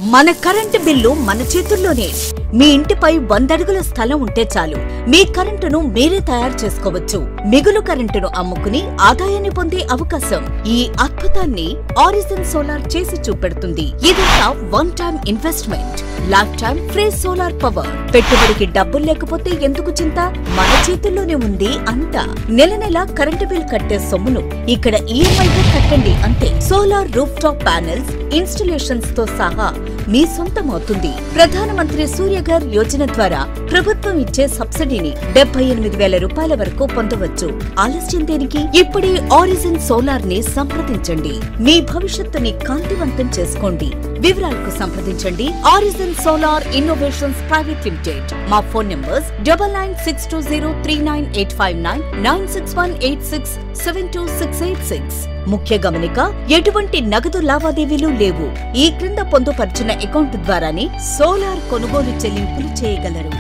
మన current bill మన చేతుల్లోనే. మీ ఇంటిపై 100 అడుగుల స్థలం ఉంటే చాలు మీ కరెంటును మీరే తయారు చేసుకోవచ్చు. మిగులు కరెంటును అమ్ముకుని ఆదాయాన్ని పొందే అవకాశం. ఈ అద్భుతాన్ని ఆరిజిన్ సోలార్ చేసి చూపెడుతుంది. ఇదంతా one time investment, life time free solar power. పెట్టుబడికి డబ్బులు లేకపోతే ఎందుకు చింత? మన చేతుల్లోనే ఉంది అంతా. నెల నెల కరెంటు బిల్ కట్టే సొమ్మును ఇక్కడ ఈఎంఐగా కట్టండి అంతే. Solar roof top panels installations తో సహా మీ సొంతమవుతుంది. ప్రధానమంత్రి సూర్యఘర్ యోజన ద్వారా ప్రభుత్వం ఇచ్చే సబ్సిడీని 78,000 రూపాయల వరకు పొందవచ్చు. ఆలస్యం దేనికి? ఇప్పుడే ఆరిజిన్ సోలార్ ని సంప్రదించండి. మీ భవిష్యత్తుని కాంతివంతం చేసుకోండి. వివరాలకు సంప్రదించండి origin solar innovations private limited. మా ఫోన్ నంబర్స్ 9962039859, 9618672686. ముఖ్య గమనిక, ఎటువంటి నగదు లావాదేవీలు లేవు. ఈ క్రింద పొందుపరిచిన అకౌంట్ ద్వారానే సోలార్ కొనుగోలు చెల్లింపులు చేయగలరు.